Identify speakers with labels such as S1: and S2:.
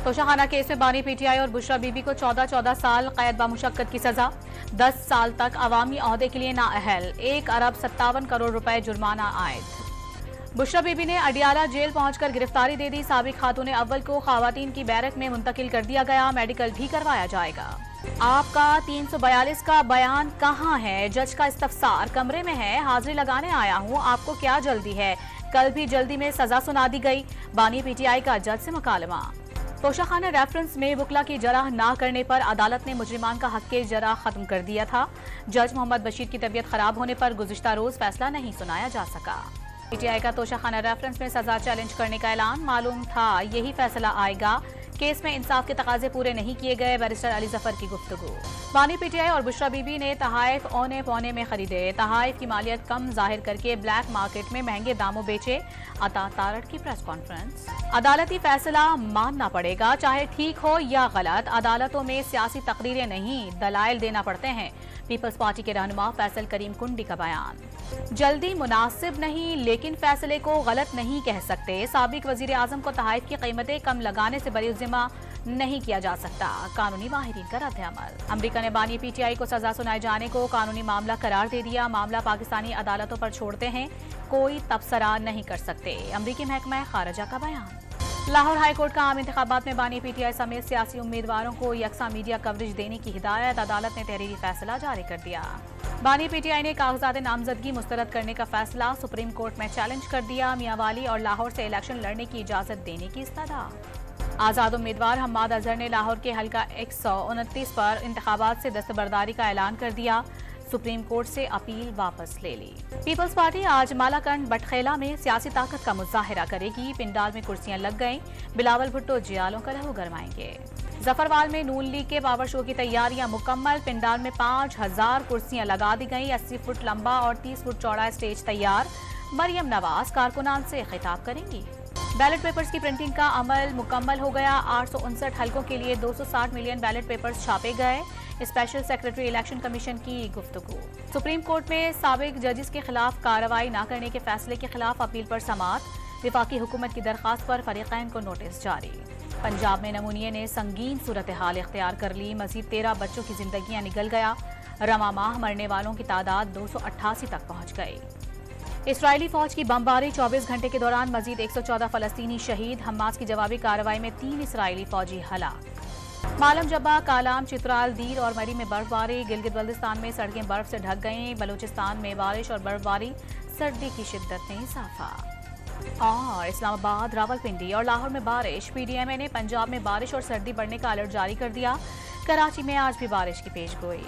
S1: Toshakhana case में बानी PTI और बुशरा बीबी को 14 साल कैद बामुशक्कत की सजा, 10 साल तक अवामी ओहदे के लिए नाअहल, 1 अरब 57 करोड़ रुपए जुर्माना आयद। बुशरा बीबी ने अडियाला जेल पहुंचकर गिरफ्तारी दे दी। साबिक खातून अव्वल को खवातीन की बैरक में मुंतकिल कर दिया गया, मेडिकल भी करवाया जाएगा। आपका 342 का बयान कहाँ है? जज का इस्तफसार कमरे में है, हाजिरी लगाने आया हूँ, आपको क्या जल्दी है? कल भी जल्दी में सजा सुना दी गई। बानी पीटीआई का जज से मुकालमा। तोशाखाना रेफरेंस में वकला की जराह ना करने पर अदालत ने मुजरिमान का हक के जराह खत्म कर दिया था। जज मोहम्मद बशीर की तबीयत खराब होने पर गुज़िश्ता रोज फैसला नहीं सुनाया जा सका। पीटीआई का तोशाखाना रेफरेंस में सजा चैलेंज करने का ऐलान, मालूम था यही फैसला आएगा। केस में इंसाफ के तकाजे पूरे नहीं किए गए, बैरिस्टर अली जफर की गुफ्तगू। बानी पीटीआई और बुशरा बीबी ने तहाइफ औने पौने में खरीदे, तहाइफ की मालियत कम जाहिर करके ब्लैक मार्केट में महंगे दामों बेचे। अता तारड़ की प्रेस कॉन्फ्रेंस। अदालती फैसला मानना पड़ेगा, चाहे ठीक हो या गलत। अदालतों में सियासी तकरीरें नहीं, दलाइल देना पड़ते हैं। पीपल्स पार्टी के रहनुमा फैसल करीम कुंडी का बयान। जल्दी मुनासिब नहीं, लेकिन फैसले को गलत नहीं कह सकते। साबिक वजीर आजम को तहाइफ की कीमतें कम लगाने से बरीउज़्ज़िम्मा नहीं किया जा सकता। कानूनी माहिरीन का रद्द-ए-अमल। अमरीका ने बानी पीटीआई को सजा सुनाए जाने को कानूनी मामला करार दे दिया। मामला पाकिस्तानी अदालतों पर छोड़ते हैं, कोई तबसरा नहीं कर सकते। अमरीकी महकमा खारजा का बयान। लाहौर हाई कोर्ट का आम इंतखाबात में बानी पीटीआई समेत सियासी उम्मीदवारों को यकसा मीडिया कवरेज देने की हिदायत, अदालत ने तहरीरी फैसला जारी कर दिया। बानी पीटीआई ने कागजात नामजदगी मुस्तरद करने का फैसला सुप्रीम कोर्ट में चैलेंज कर दिया। मियांवाली और लाहौर से इलेक्शन लड़ने की इजाजत देने की इस्तदा। आजाद उम्मीदवार हम्माद अजहर ने लाहौर के हल्का 129 पर इंतखाबात से दस्तबरदारी का ऐलान कर दिया। सुप्रीम कोर्ट से अपील वापस ले ली। पीपल्स पार्टी आज मालाकंड बटखेला में सियासी ताकत का मुजाहिरा करेगी। पिंडाल में कुर्सियां लग गईं, बिलावल भुट्टो जियालों का लहू गरमाएंगे। जफरवाल में नून लीग के पावर शो की तैयारियां मुकम्मल। पिंडाल में 5000 कुर्सियां लगा दी गईं। 80 फुट लंबा और 30 फुट चौड़ा स्टेज तैयार। मरियम नवाज कारकुनान से खिताब करेंगी। बैलेट पेपर्स की प्रिंटिंग का अमल मुकम्मल हो गया। 859 हलकों के लिए 260 मिलियन बैलेट पेपर्स छापे गए। स्पेशल सेक्रेटरी इलेक्शन कमीशन की गुफ्तगू। सुप्रीम कोर्ट में साबिक जजेस के खिलाफ कार्रवाई न करने के फैसले के खिलाफ अपील पर समाअत। विफाकी हुकूमत की दरखास्त पर फरीकैन को नोटिस जारी। पंजाब में नमूनिये ने संगीन सूरत हाल इख्तियार कर ली। मजीद 13 बच्चों की जिंदगियां निगल गया। रवा माह मरने वालों की तादाद 288 तक पहुंच गई। इसराइली फौज की बमबारी, 24 घंटे के दौरान मजीद 114 फलस्तीनी शहीद। हमास की जवाबी कार्रवाई में 3 इसराइली फौजी हलाक। मालम जब्बा, कालाम, चित्राल, दीर और मरी में बर्फबारी। गिलगित बल्तिस्तान में सड़कें बर्फ से ढक गईं। बलूचिस्तान में बारिश और बर्फबारी, सर्दी की शिद्दत में इजाफा। और इस्लामाबाद, रावलपिंडी और लाहौर में बारिश। पीडीएमए ने पंजाब में बारिश और सर्दी बढ़ने का अलर्ट जारी कर दिया। कराची में आज भी बारिश की पेशगोई।